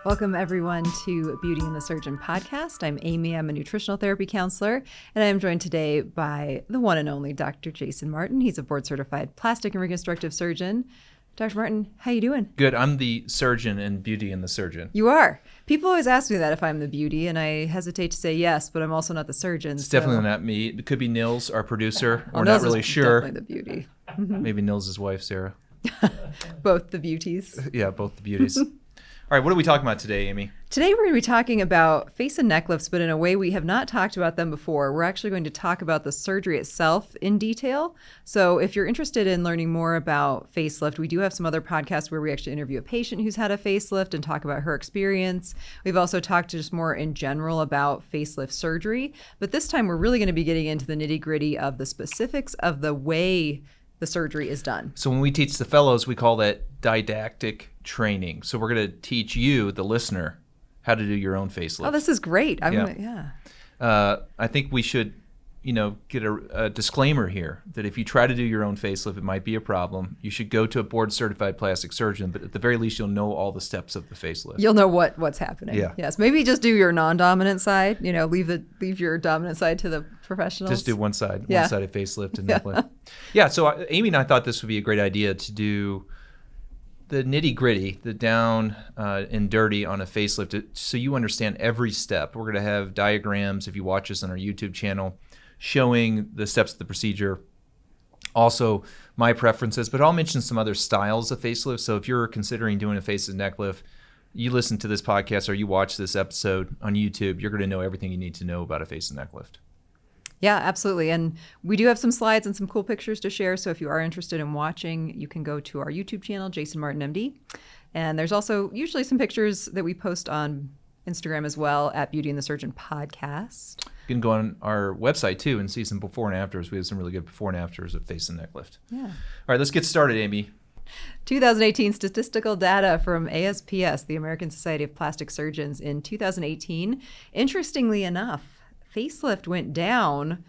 Welcome, everyone, to Beauty and the Surgeon podcast. I'm Amy. I'm a nutritional therapy counselor, and I am joined today by the one and only Dr. Jason Martin. He's a board-certified plastic and reconstructive surgeon. Dr. Martin, how you doing? Good. I'm the surgeon in Beauty and the Surgeon. You are. People always ask me that if I'm the beauty, and I hesitate to say yes, but I'm also not the surgeon. It's definitely not me. It could be Nils, our producer. Well, We're Nils not really is sure. Definitely the beauty. Maybe Nils' wife, Sarah. Both the beauties. Yeah, both the beauties. All right, what are we talking about today, Amy? Today we're going to be talking about face and neck lifts, but in a way we have not talked about them before. We're actually going to talk about the surgery itself in detail. So if you're interested in learning more about facelift, we do have some other podcasts where we actually interview a patient who's had a facelift and talk about her experience. We've also talked just more in general about facelift surgery, but this time we're really going to be getting into the nitty-gritty of the specifics of the way the surgery is done. So when we teach the fellows, we call that didactic training. So we're going to teach you, the listener, how to do your own facelift. Oh, this is great. I think we should, get a disclaimer here that if you try to do your own facelift, it might be a problem. You should go to a board-certified plastic surgeon, but at the very least, you'll know all the steps of the facelift. You'll know what's happening. Yeah. Yes. Maybe just do your non-dominant side. Leave your dominant side to the professionals. Just do one side of facelift and neck lift. So Amy and I thought this would be a great idea to do the nitty-gritty, the down and dirty on a facelift, so you understand every step. We're going to have diagrams, if you watch us on our YouTube channel, showing the steps of the procedure. Also, my preferences, but I'll mention some other styles of facelift. So if you're considering doing a face and neck lift, you listen to this podcast or you watch this episode on YouTube, you're going to know everything you need to know about a face and neck lift. Yeah, absolutely. And we do have some slides and some cool pictures to share. So if you are interested in watching, you can go to our YouTube channel, Jason Martin MD. And there's also usually some pictures that we post on Instagram as well at Beauty and the Surgeon podcast. You can go on our website too and see some before and afters. We have some really good before and afters of face and neck lift. Yeah. All right, let's get started, Amy. 2018 statistical data from ASPS, the American Society of Plastic Surgeons, in 2018. Interestingly enough, facelift went down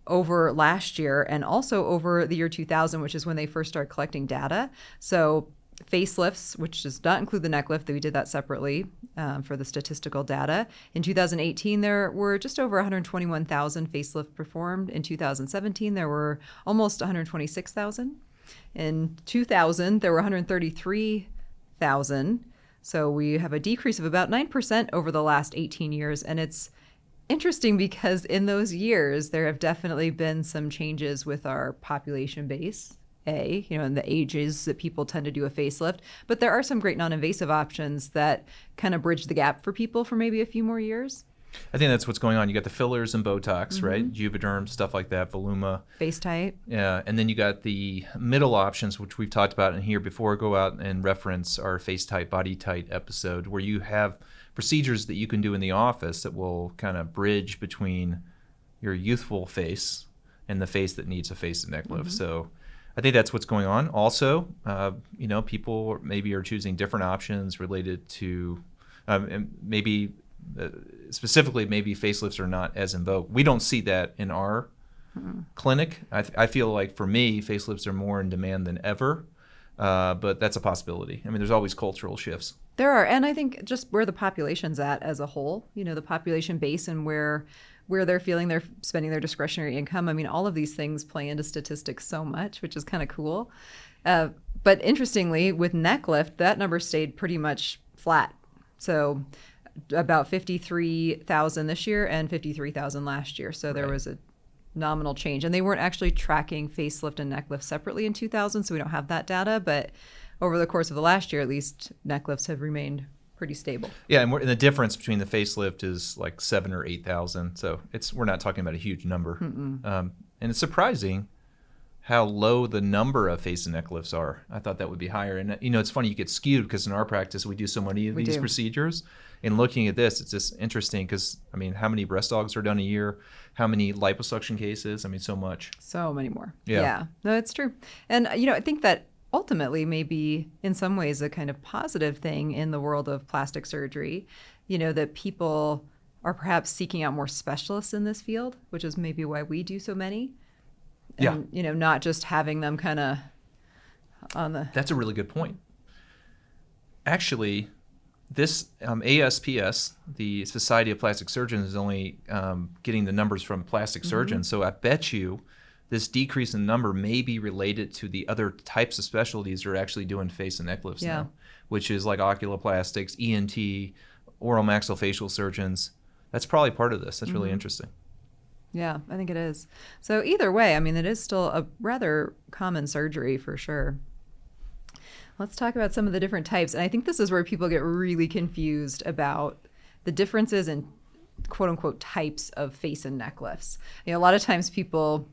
over last year and also over the year 2000, which is when they first started collecting data. So facelifts, which does not include the neck lift, that we did that separately for the statistical data. In 2018, there were just over 121,000 facelift performed. In 2017, there were almost 126,000. In 2000, there were 133,000. So we have a decrease of about 9% over the last 18 years. And it's interesting because in those years, there have definitely been some changes with our population base, and the ages that people tend to do a facelift. But there are some great non-invasive options that kind of bridge the gap for people for maybe a few more years. I think that's what's going on. You got the fillers and Botox, right? Juvederm, stuff like that, Voluma. Face tight. Yeah, and then you got the middle options, which we've talked about in here before. Go out and reference our Face Tight, Body Tight episode, where you have procedures that you can do in the office that will kind of bridge between your youthful face and the face that needs a face and neck lift. So I think that's what's going on. Also, people maybe are choosing different options related to and maybe specifically maybe facelifts are not as in vogue. We don't see that in our clinic. I feel like for me, facelifts are more in demand than ever, but that's a possibility. I mean, there's always cultural shifts. There are, and I think just where the population's at as a whole, the population base and where they're feeling they're spending their discretionary income. I mean, all of these things play into statistics so much, which is kind of cool. But interestingly, with neck lift, that number stayed pretty much flat. So about 53,000 this year and 53,000 last year. So there was a nominal change. And they weren't actually tracking facelift and neck lift separately in 2000, so we don't have that data. But over the course of the last year, at least, neck lifts have remained pretty stable. Yeah, and the difference between the facelift is like 7,000 or 8,000. So we're not talking about a huge number. And it's surprising how low the number of face and neck lifts are. I thought that would be higher. And it's funny, you get skewed because in our practice, we do so many of these procedures. And looking at this, it's just interesting because, how many breast augs are done a year? How many liposuction cases? So much. So many more. Yeah. No, it's true. And, I think that ultimately may be in some ways a kind of positive thing in the world of plastic surgery, that people are perhaps seeking out more specialists in this field, which is maybe why we do so many. And, not just having them kind of on the... That's a really good point. Actually, This ASPS, the Society of Plastic Surgeons, is only getting the numbers from plastic surgeons. So I bet you this decrease in number may be related to the other types of specialties that are actually doing face and neck lifts now, which is like oculoplastics, ENT, oral maxillofacial surgeons. That's probably part of this. That's really interesting. Yeah, I think it is. So either way, I mean, it is still a rather common surgery for sure. Let's talk about some of the different types. And I think this is where people get really confused about the differences in quote unquote types of face and neck lifts. You know, a lot of times people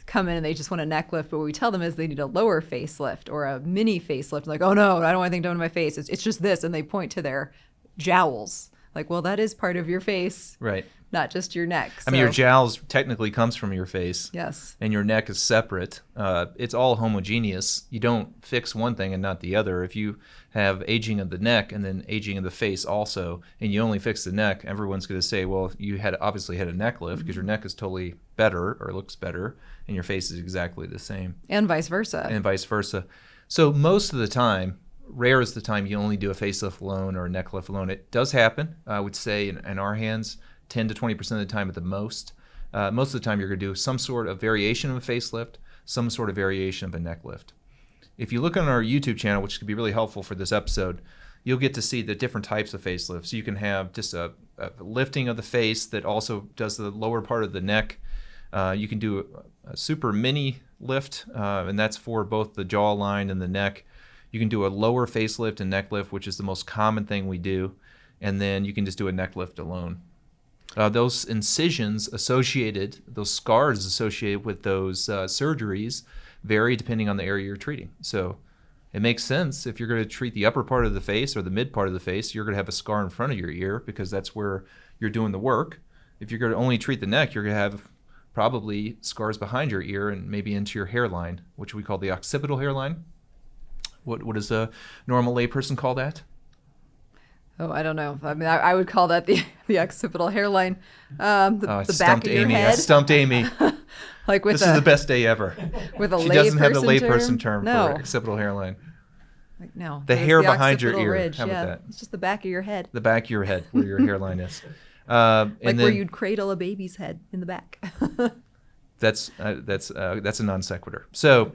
come in and they just want a neck lift, but what we tell them is they need a lower facelift or a mini facelift. Like, oh no, I don't want anything done to my face. It's just this. And they point to their jowls. Like, well, that is part of your face. Right. Not just your neck. I mean, your jowls technically comes from your face. Yes. And your neck is separate. It's all homogeneous. You don't fix one thing and not the other. If you have aging of the neck and then aging of the face also, and you only fix the neck, everyone's going to say, well, you obviously had a neck lift because your neck is totally better or looks better, and your face is exactly the same. And vice versa. And vice versa. So most of the time, rare is the time you only do a facelift alone or a neck lift alone. It does happen, I would say, in our hands, 10 to 20% of the time at the most. Most of the time you're going to do some sort of variation of a facelift, some sort of variation of a neck lift. If you look on our YouTube channel, which could be really helpful for this episode, you'll get to see the different types of facelifts. You can have just a lifting of the face that also does the lower part of the neck. You can do a super mini lift, and that's for both the jawline and the neck. You can do a lower facelift and neck lift, which is the most common thing we do. And then you can just do a neck lift alone. Those incisions associated, those scars associated with those surgeries vary depending on the area you're treating. So it makes sense if you're going to treat the upper part of the face or the mid part of the face, you're going to have a scar in front of your ear because that's where you're doing the work. If you're going to only treat the neck, you're going to have probably scars behind your ear and maybe into your hairline, which we call the occipital hairline. What does a normal layperson call that? Oh, I don't know. I mean, I would call that the occipital hairline, the back of your head. I stumped Amy. Like with this is the best day ever. With a she layperson doesn't have the layperson term no. for occipital hairline. Like, no. The hair behind your ear. Ridge. How about that? It's just the back of your head. The back of your head, where your hairline is. Like where you'd cradle a baby's head in the back. That's a non sequitur. So,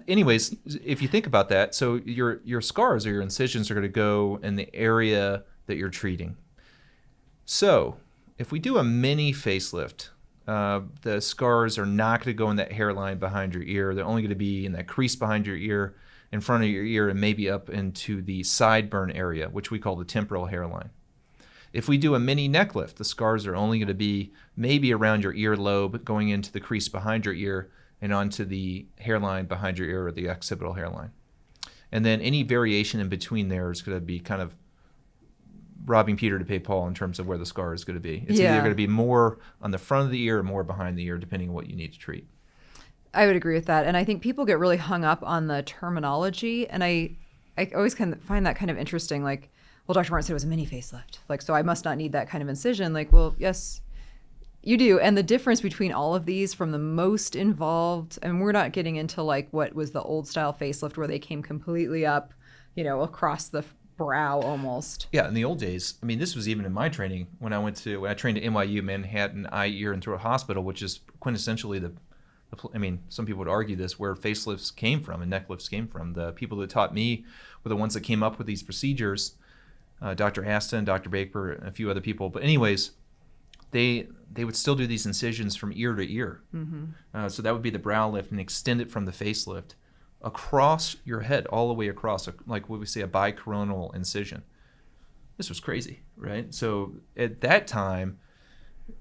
anyways, if you think about that, so your scars or your incisions are going to go in the area that you're treating. So, if we do a mini facelift, the scars are not going to go in that hairline behind your ear. They're only going to be in that crease behind your ear, in front of your ear, and maybe up into the sideburn area, which we call the temporal hairline. If we do a mini neck lift, the scars are only going to be maybe around your earlobe, going into the crease behind your ear and onto the hairline behind your ear or the occipital hairline. And then any variation in between there is going to be kind of robbing Peter to pay Paul in terms of where the scar is going to be. It's either going to be more on the front of the ear or more behind the ear, depending on what you need to treat. I would agree with that. And I think people get really hung up on the terminology. And I always kind of find that kind of interesting. Like, well, Dr. Martin said it was a mini facelift. Like, so I must not need that kind of incision. Like, well, yes, you do. And the difference between all of these from the most involved, and we're not getting into like what was the old style facelift where they came completely up, across the brow almost. Yeah, in the old days, I mean, this was even in my training when I trained at NYU, Manhattan Eye, Ear, and Throat Hospital, which is quintessentially some people would argue this, where facelifts came from and neck lifts came from. The people that taught me were the ones that came up with these procedures. Dr. Aston, Dr. Baker, and a few other people. But anyways, they would still do these incisions from ear to ear. Mm-hmm. So that would be the brow lift and extend it from the facelift across your head, all the way across, like what we say, a bicoronal incision. This was crazy, right? So at that time,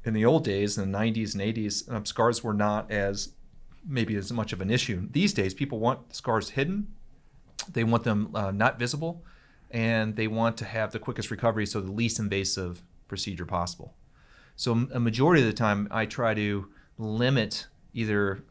in the old days, in the 90s and 80s, scars were not as much of an issue. These days, people want scars hidden. They want them not visible. And they want to have the quickest recovery, so the least invasive procedure possible. So a majority of the time, I try to limit either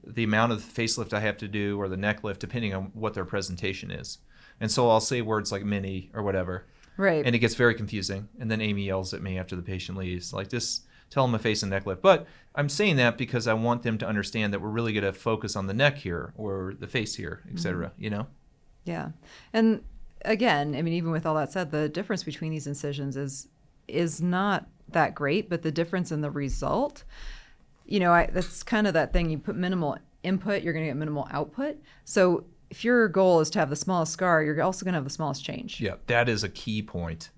the amount of facelift I have to do or the neck lift, depending on what their presentation is. And so I'll say words like mini or whatever. Right. And it gets very confusing. And then Amy yells at me after the patient leaves, like, just tell them a face and neck lift. But I'm saying that because I want them to understand that we're really going to focus on the neck here or the face here, et cetera, Yeah. And again, I mean, even with all that said, the difference between these incisions is not that great, but the difference in the result, that's kind of that thing. You put minimal input, you're going to get minimal output. So if your goal is to have the smallest scar, you're also going to have the smallest change. Yeah, that is a key point.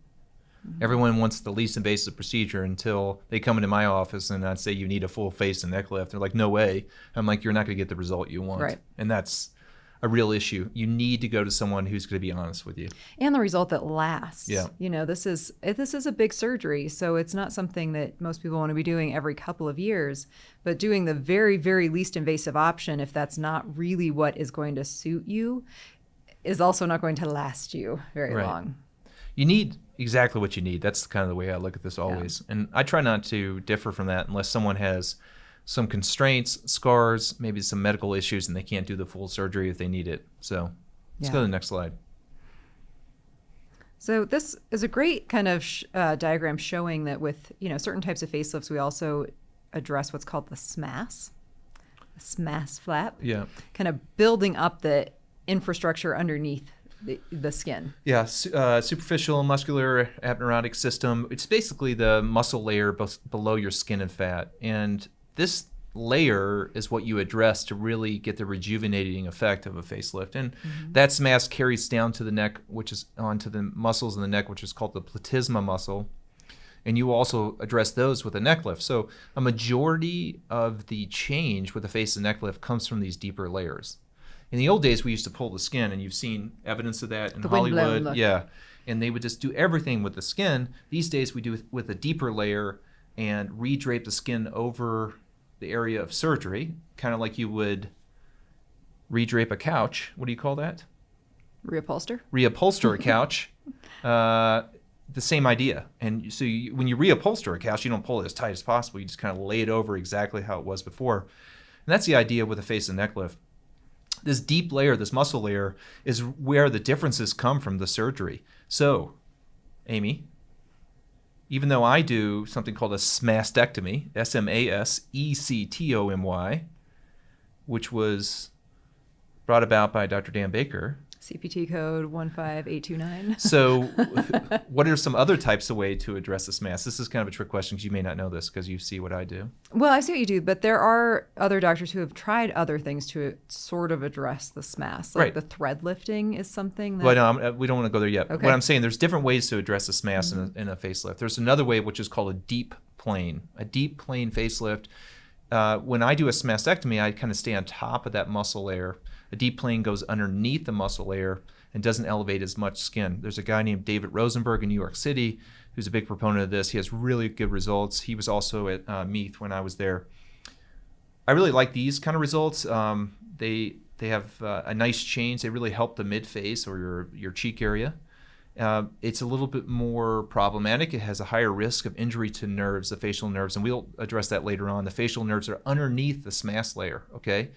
Everyone wants the least invasive procedure until they come into my office and I say you need a full face and neck lift. They're like, no way. I'm like, you're not going to get the result you want. Right. And that's a real issue. You need to go to someone who's going to be honest with you. And the result that lasts. Yeah. This is a big surgery, so it's not something that most people want to be doing every couple of years, but doing the very, very least invasive option, if that's not really what is going to suit you, is also not going to last you very long. You need exactly what you need. That's kind of the way I look at this always. Yeah. And I try not to differ from that unless someone has some constraints, scars, maybe some medical issues, and they can't do the full surgery if they need it. So let's go to the next slide. So this is a great kind of diagram showing that with certain types of facelifts, we also address what's called the SMAS flap. Yeah. Kind of building up the infrastructure underneath the skin. Yeah, superficial muscular aponeurotic system. It's basically the muscle layer below your skin and fat. And this layer is what you address to really get the rejuvenating effect of a facelift. And that SMAS carries down to the neck, which is onto the muscles in the neck, which is called the platysma muscle. And you also address those with a neck lift. So a majority of the change with a face and neck lift comes from these deeper layers. In the old days, we used to pull the skin, and you've seen evidence of that in Hollywood. Yeah, and they would just do everything with the skin. These days, we do it with a deeper layer and re-drape the skin over the area of surgery, kind of like you would re-drape a couch. What do you call that? Reupholster. Reupholster a couch. The same idea. And so when you reupholster a couch, you don't pull it as tight as possible. You just kind of lay it over exactly how it was before. And that's the idea with a face and neck lift. This deep layer, this muscle layer, is where the differences come from the surgery. So, Amy, even though I do something called a smastectomy, SMASECTOMY, which was brought about by Dr. Dan Baker. CPT code 15829. So what are some other types of way to address the SMAS? This is kind of a trick question because you may not know this because you see what I do. Well, I see what you do, but there are other doctors who have tried other things to sort of address the SMAS. Like the thread lifting is something that... Well, no, we don't want to go there yet. Okay. What I'm saying, there's different ways to address the SMAS in a facelift. There's another way which is called a deep plane facelift. When I do a smastectomy, I kind of stay on top of that muscle layer. A deep plane goes underneath the muscle layer and doesn't elevate as much skin. There's a guy named David Rosenberg in New York City who's a big proponent of this. He has really good results. He was also at Meath when I was there. I really like these kind of results. They have a nice change. They really help the mid-face or your cheek area. It's a little bit more problematic. It has a higher risk of injury to nerves, the facial nerves, and we'll address that later on. The facial nerves are underneath the SMAS layer, okay?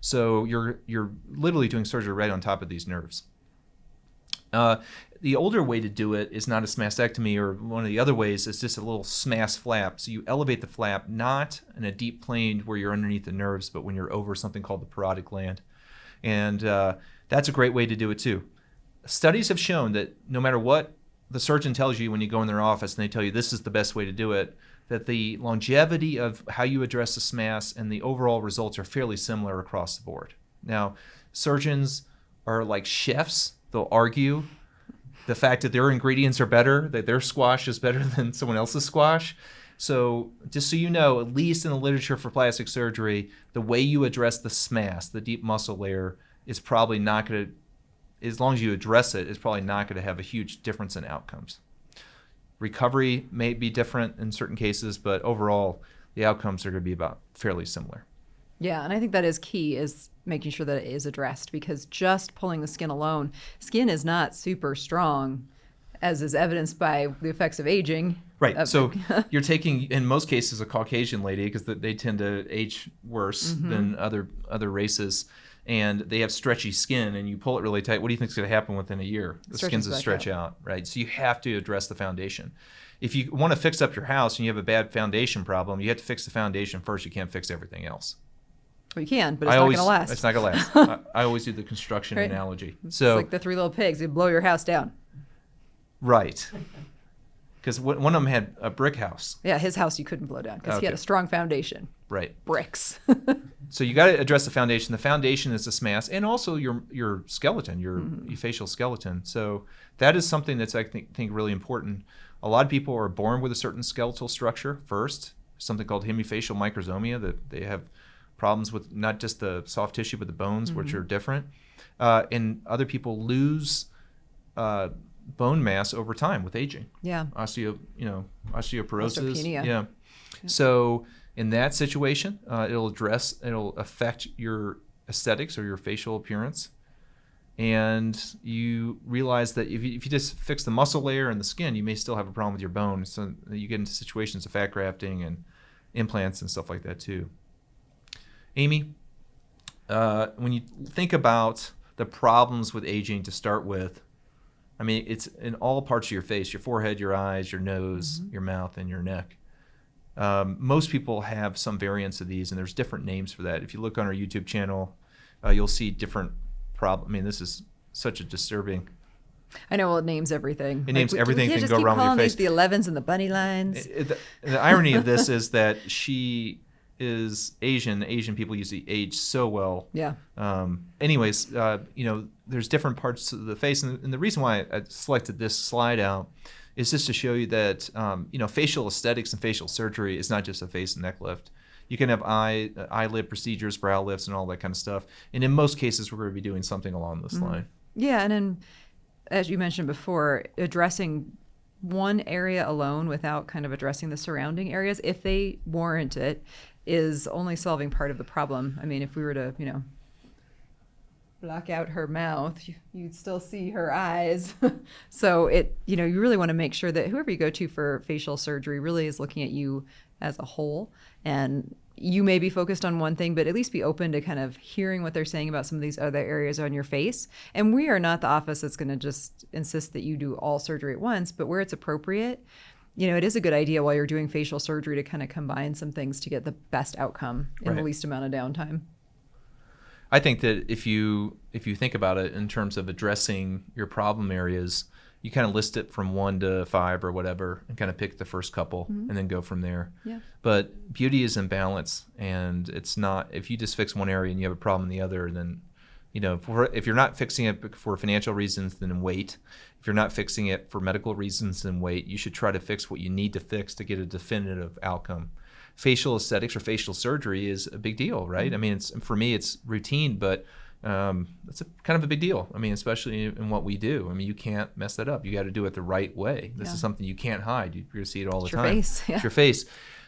So you're literally doing surgery right on top of these nerves. The older way to do it is not a smastectomy, or one of the other ways is just a little SMAS flap. So you elevate the flap not in a deep plane where you're underneath the nerves, but when you're over something called the parotid gland. And that's a great way to do it too. Studies have shown that no matter what the surgeon tells you when you go in their office and they tell you this is the best way to do it, that the longevity of how you address the SMAS and the overall results are fairly similar across the board. Now, surgeons are like chefs. They'll argue the fact that their ingredients are better, that their squash is better than someone else's squash. So just so you know, at least in the literature for plastic surgery, the way you address the SMAS, the deep muscle layer, is probably not going to, as long as you address it, is probably not going to have a huge difference in outcomes. Recovery may be different in certain cases, but overall, the outcomes are going to be about fairly similar. Yeah, and I think that is key, is making sure that it is addressed, because just pulling the skin alone, skin is not super strong, as is evidenced by the effects of aging. Right. So you're taking, in most cases, a Caucasian lady, because they tend to age worse than other races, and they have stretchy skin, and you pull it really tight. What do you think is going to happen within a year? The skin's going to stretch out, right? So you have to address the foundation. If you want to fix up your house and you have a bad foundation problem, you have to fix the foundation first. You can't fix everything else. Well, you can, but it's not going to last. It's not going to last. I always do the construction Right. analogy. It's So like the three little pigs. You blow your house down. right. Because one of them had a brick house. Yeah, his house you couldn't blow down because he had Okay. a strong foundation. Right. Bricks. So you got to address the foundation. The foundation is this mass, and also your skeleton, your facial skeleton. So that is something that's I think really important. A lot of people are born with a certain skeletal structure first, something called hemifacial microsomia, that they have problems with not just the soft tissue but the bones, which are different. And other people lose bone mass over time with aging. Yeah. Osteoporosis. Osteopenia. Yeah. So in that situation, it'll affect your aesthetics or your facial appearance. And you realize that if you just fix the muscle layer and the skin, you may still have a problem with your bone. So you get into situations of fat grafting and implants and stuff like that too. Amy, when you think about the problems with aging to start with, I mean, it's in all parts of your face, your forehead, your eyes, your nose, your mouth, and your neck. Most people have some variants of these, and there's different names for that. If you look on our YouTube channel, you'll see different problems. I mean, this is such a disturbing. I know. Well, it names everything. It names everything that that can can go wrong with your face. The 11s and the bunny lines. The irony of this is that she is Asian. Asian people usually age so well. Yeah. Anyways, there's different parts of the face, and the reason why I selected this slide out is just to show you that facial aesthetics and facial surgery is not just a face and neck lift. You can have eyelid procedures, brow lifts, and all that kind of stuff. And in most cases, we're going to be doing something along this line. Yeah, and then, as you mentioned before, addressing one area alone without kind of addressing the surrounding areas, if they warrant it, is only solving part of the problem. I mean, if we were to, block out her mouth, you'd still see her eyes. So you really want to make sure that whoever you go to for facial surgery really is looking at you as a whole. And you may be focused on one thing, but at least be open to kind of hearing what they're saying about some of these other areas on your face. And we are not the office that's going to just insist that you do all surgery at once, but where it's appropriate, it is a good idea while you're doing facial surgery to kind of combine some things to get the best outcome in the least amount of downtime. I think that if you think about it in terms of addressing your problem areas, you kind of list it from 1 to 5 or whatever and kind of pick the first couple and then go from there. Yeah. But beauty is in balance, and it's not, if you just fix one area and you have a problem in the other, then, if you're not fixing it for financial reasons, then wait. If you're not fixing it for medical reasons, then wait. You should try to fix what you need to fix to get a definitive outcome. Facial aesthetics or facial surgery is a big deal, right? I mean, for me, it's routine, but it's kind of a big deal. I mean, especially in what we do. I mean, you can't mess that up. You got to do it the right way. This is something you can't hide. You're going to see it all the time. It's your face. Yeah. It's your face.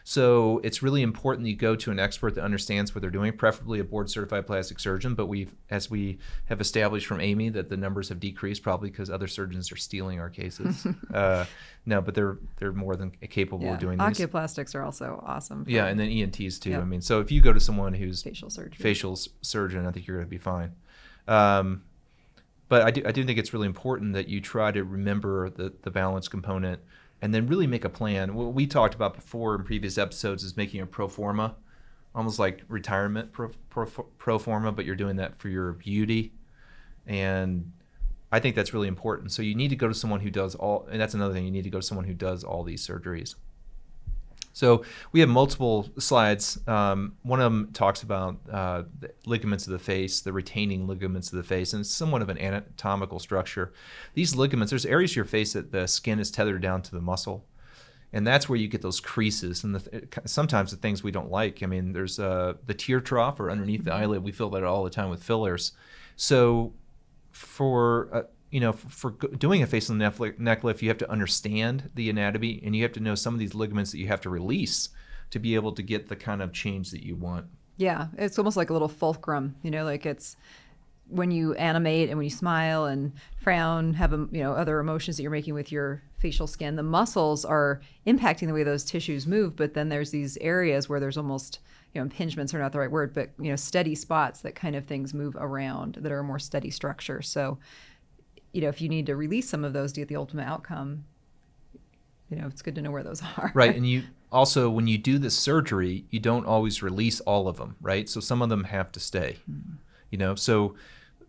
So it's really important that you go to an expert that understands what they're doing, preferably a board-certified plastic surgeon. But as we have established from Amy, that the numbers have decreased, probably because other surgeons are stealing our cases. No, but they're more than capable of doing these. Oculoplastics are also awesome. Yeah, and then ENTs too. Yep. I mean, so if you go to someone who's facial surgeon, I think you're going to be fine. But I do think it's really important that you try to remember the balance component and then really make a plan. What we talked about before in previous episodes is making a pro forma, almost like retirement pro forma, but you're doing that for your beauty. And I think that's really important. So you need to go to someone who does and that's another thing, you need to go to someone who does all these surgeries. So we have multiple slides. One of them talks about the ligaments of the face, the retaining ligaments of the face, and it's somewhat of an anatomical structure. These ligaments, there's areas of your face that the skin is tethered down to the muscle, and that's where you get those creases and sometimes the things we don't like. I mean, there's the tear trough or underneath the eyelid. We fill that all the time with fillers. So for doing a face and neck lift, you have to understand the anatomy, and you have to know some of these ligaments that you have to release to be able to get the kind of change that you want. Yeah, it's almost like a little fulcrum, like it's when you animate and when you smile and frown, have other emotions that you're making with your facial skin, the muscles are impacting the way those tissues move, but then there's these areas where there's almost, impingements are not the right word, but, steady spots that kind of things move around that are a more steady structure. So if you need to release some of those to get the ultimate outcome, it's good to know where those are. Right, and Also, when you do this surgery, you don't always release all of them, right? So some of them have to stay, So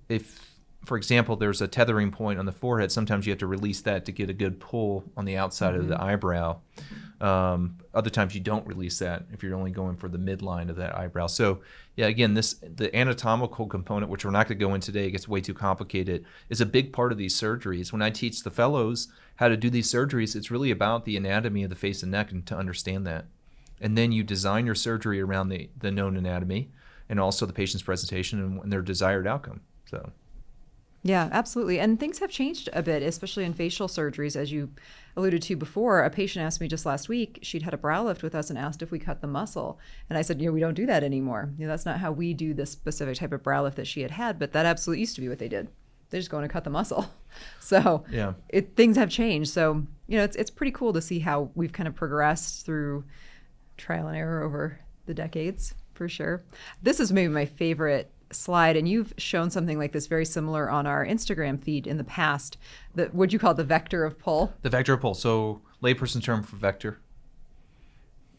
if, for example, there's a tethering point on the forehead, sometimes you have to release that to get a good pull on the outside of the eyebrow. Other times you don't release that if you're only going for the midline of that eyebrow. So yeah, again, the anatomical component, which we're not going to go in today, it gets way too complicated, is a big part of these surgeries. When I teach the fellows how to do these surgeries, it's really about the anatomy of the face and neck and to understand that. And then you design your surgery around the known anatomy and also the patient's presentation and their desired outcome. So. Yeah, absolutely. And things have changed a bit, especially in facial surgeries. As you alluded to before, a patient asked me just last week, she'd had a brow lift with us and asked if we cut the muscle. And I said, we don't do that anymore. That's not how we do this specific type of brow lift that she had, but that absolutely used to be what they did. They just go in and cut the muscle. So yeah, things have changed. So, it's pretty cool to see how we've kind of progressed through trial and error over the decades, for sure. This is maybe my favorite slide, and you've shown something like this very similar on our Instagram feed in the past. What'd you call it, the vector of pull? The vector of pull. So layperson term for vector.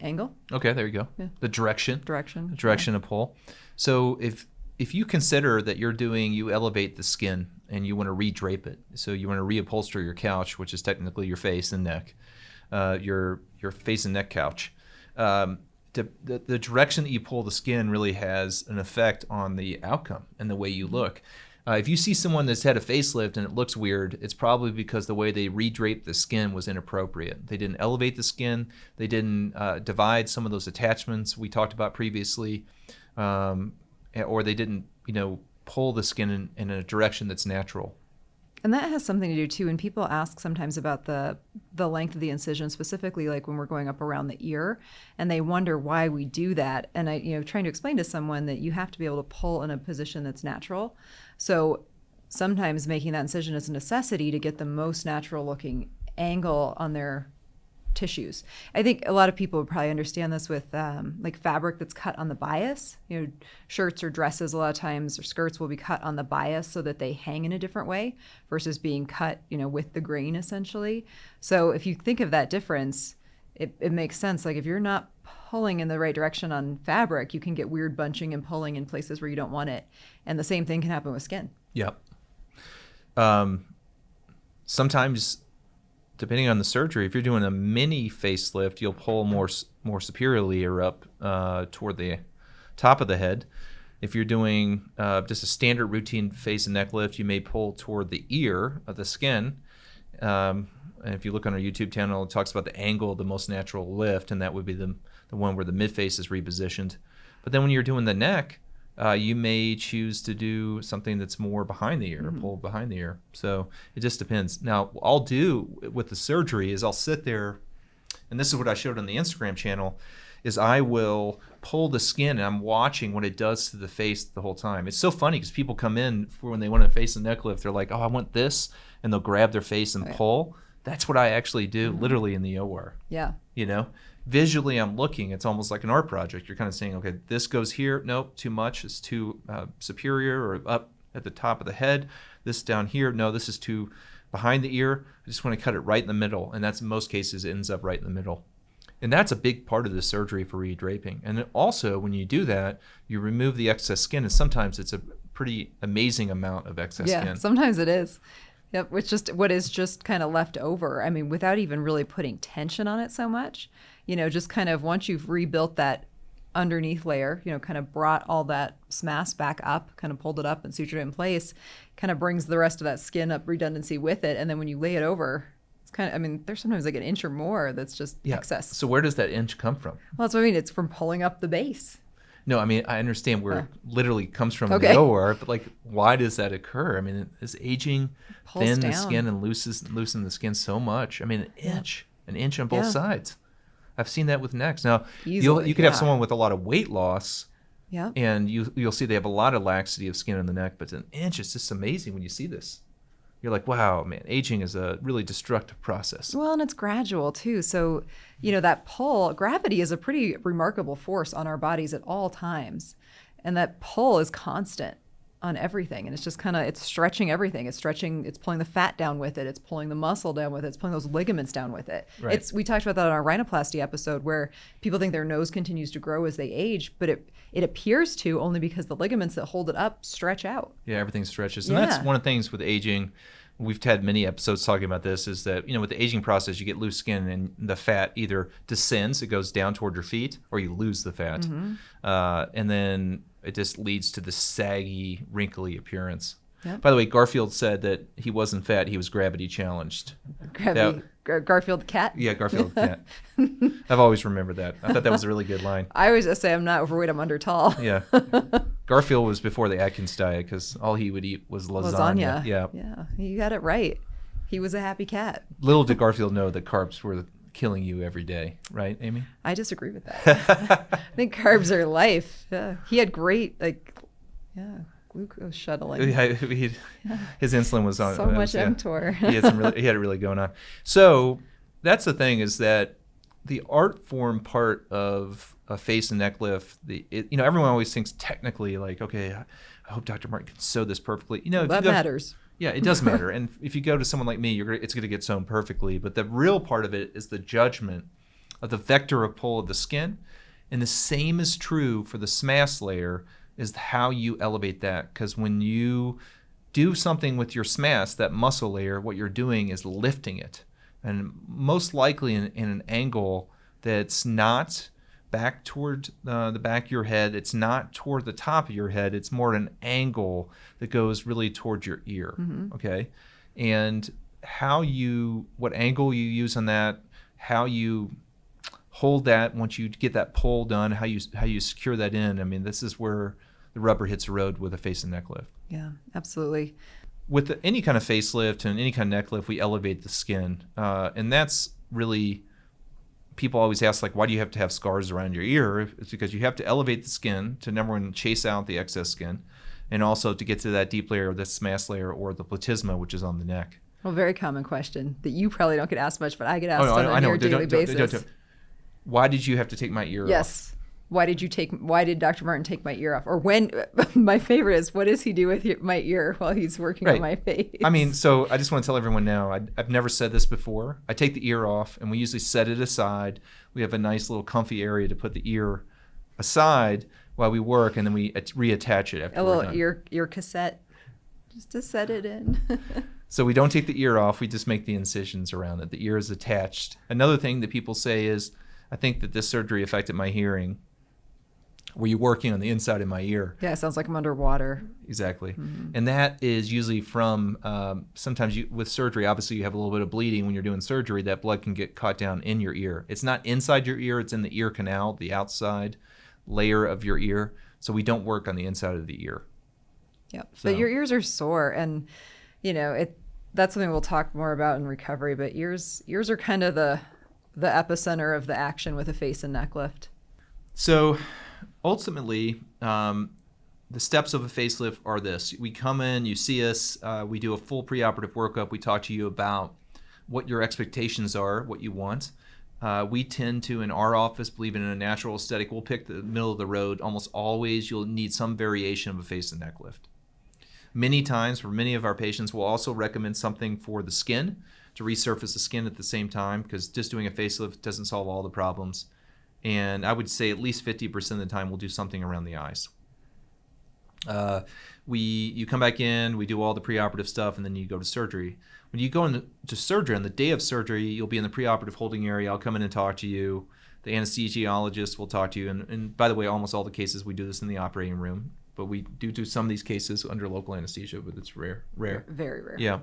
Angle? Okay, there you go. Yeah. The direction. Direction. The direction of pull. So if you consider that you elevate the skin and you want to redrape it, so you want to reupholster your couch, which is technically your face and neck, your face and neck couch. The direction that you pull the skin really has an effect on the outcome and the way you look. If you see someone that's had a facelift and it looks weird, it's probably because the way they redraped the skin was inappropriate. They didn't elevate the skin. They didn't divide some of those attachments we talked about previously, or they didn't, pull the skin in a direction that's natural. And that has something to do too. And people ask sometimes about the length of the incision, specifically like when we're going up around the ear, and they wonder why we do that. And I, trying to explain to someone that you have to be able to pull in a position that's natural. So sometimes making that incision is a necessity to get the most natural looking angle on their tissues. I think a lot of people would probably understand this with like fabric that's cut on the bias. Shirts or dresses a lot of times or skirts will be cut on the bias so that they hang in a different way versus being cut, with the grain essentially. So if you think of that difference, it makes sense. Like if you're not pulling in the right direction on fabric, you can get weird bunching and pulling in places where you don't want it. And the same thing can happen with skin. Yep. Sometimes, depending on the surgery, if you're doing a mini facelift, you'll pull more superiorly or up toward the top of the head. If you're doing just a standard routine face and neck lift, you may pull toward the ear of the skin. And if you look on our YouTube channel, it talks about the angle of the most natural lift, and that would be the one where the midface is repositioned. But then when you're doing the neck, you may choose to do something that's more behind the ear, or pull behind the ear. So it just depends. Now, what I'll do with the surgery is I'll sit there, and this is what I showed on the Instagram channel, is I will pull the skin, and I'm watching what it does to the face the whole time. It's so funny because people come in for when they want a face and neck lift. They're like, oh, I want this, and they'll grab their face and pull. That's what I actually do literally in the OR. Yeah. Visually I'm looking, it's almost like an art project. You're kind of saying, okay, this goes here. Nope, too much. It's too superior or up at the top of the head. This down here. No, this is too behind the ear. I just want to cut it right in the middle. And that's in most cases, it ends up right in the middle. And that's a big part of the surgery for redraping. And also, when you do that, you remove the excess skin. And sometimes it's a pretty amazing amount of excess skin. Yeah, sometimes it is. Yep, what is just kind of left over. I mean, without even really putting tension on it so much, just kind of once you've rebuilt that underneath layer, kind of brought all that mass back up, kind of pulled it up and sutured it in place, kind of brings the rest of that skin up redundancy with it. And then when you lay it over, it's kind of, there's sometimes like an inch or more that's just excess. So where does that inch come from? Well, that's what I mean. It's from pulling up the base. No, I understand where it literally comes from in the OR, but why does that occur? Is aging thin the skin and loosen the skin so much? An inch on both sides. I've seen that with necks. Now, you could have someone with a lot of weight loss, and you'll see they have a lot of laxity of skin on the neck, but an inch is just amazing when you see this. You're like, wow, man, aging is a really destructive process. Well, and it's gradual too. So, that pull, gravity is a pretty remarkable force on our bodies at all times. And that pull is constant. on everything. And it's just it's stretching everything. It's pulling the fat down with it. It's pulling the muscle down with it. It's pulling those ligaments down with it. Right. We talked about that on our rhinoplasty episode, where people think their nose continues to grow as they age, but it appears to, only because the ligaments that hold it up stretch out. Yeah, everything stretches. And that's one of the things with aging. We've had many episodes talking about this, is that, with the aging process, you get loose skin and the fat either descends, it goes down toward your feet, or you lose the fat. And then it just leads to the saggy, wrinkly appearance. Yep. By the way, Garfield said that he wasn't fat, he was gravity challenged. Garfield the cat? Yeah, Garfield the cat. I've always remembered that. I thought that was a really good line. I always just say I'm not overweight, I'm under tall. Yeah. Garfield was before the Atkins diet, because all he would eat was lasagna. Yeah. Yeah, you got it right. He was a happy cat. Little did Garfield know that carbs were killing you every day. Right, Amy? I disagree with that. I think carbs are life. Yeah. He had great, glucose shuttling. His insulin was on. So much mTOR. He had it really going on. So that's the thing, is that the art form part of a face and neck lift, everyone always thinks technically, like, okay, I hope Dr. Martin can sew this perfectly. That matters. Yeah, it does matter. And if you go to someone like me, it's going to get sewn perfectly. But the real part of it is the judgment of the vector of pull of the skin. And the same is true for the SMAS layer, is how you elevate that. Because when you do something with your SMAS, that muscle layer, what you're doing is lifting it. And most likely in an angle that's not back toward the back of your head, it's not toward the top of your head, it's more at an angle that goes really towards your ear. Okay? And what angle you use on that, how you hold that once you get that pull done, how you secure that in. I mean, this is where the rubber hits the road with a face and neck lift. Yeah, absolutely. With any kind of facelift and any kind of neck lift, we elevate the skin. And that's really, people always ask, like, why do you have to have scars around your ear? It's because you have to elevate the skin to, number one, chase out the excess skin, and also to get to that deep layer, the SMAS layer, or the platysma, which is on the neck. Well, very common question that you probably don't get asked much, but I get asked on a daily basis. Why did you have to take my ear off? Yes. Why did Dr. Martin take my ear off? Or my favorite is, what does he do with my ear while he's working on my face? I mean, so I just want to tell everyone now, I've never said this before. I take the ear off, and we usually set it aside. We have a nice little comfy area to put the ear aside while we work, and then we reattach it after we're done. A little ear cassette, just to set it in. So we don't take the ear off. We just make the incisions around it. The ear is attached. Another thing that people say is, I think that this surgery affected my hearing. Were you working on the inside of my ear? Yeah, it sounds like I'm underwater. Exactly. And that is usually from, sometimes with surgery, obviously you have a little bit of bleeding when you're doing surgery. That blood can get caught down in your ear. It's not inside your ear, it's in the ear canal, the outside layer of your ear. So we don't work on the inside of the ear. Yep. So. But your ears are sore, and that's something we'll talk more about in recovery, but ears are kind of the epicenter of the action with a face and neck lift. So ultimately, the steps of a facelift are this. We come in, you see us, we do a full preoperative workup. We talk to you about what your expectations are, what you want. We tend to, in our office, believe in a natural aesthetic. We'll pick the middle of the road. Almost always you'll need some variation of a face and neck lift. Many times, for many of our patients, we'll also recommend something for the skin, to resurface the skin at the same time, because just doing a facelift doesn't solve all the problems. And I would say at least 50% of the time we'll do something around the eyes. You come back in, we do all the preoperative stuff, and then you go to surgery. When you go into surgery, on the day of surgery, you'll be in the preoperative holding area. I'll come in and talk to you. The anesthesiologist will talk to you. And by the way, almost all the cases we do this in the operating room, but we do some of these cases under local anesthesia, but it's rare. Very rare. Yeah.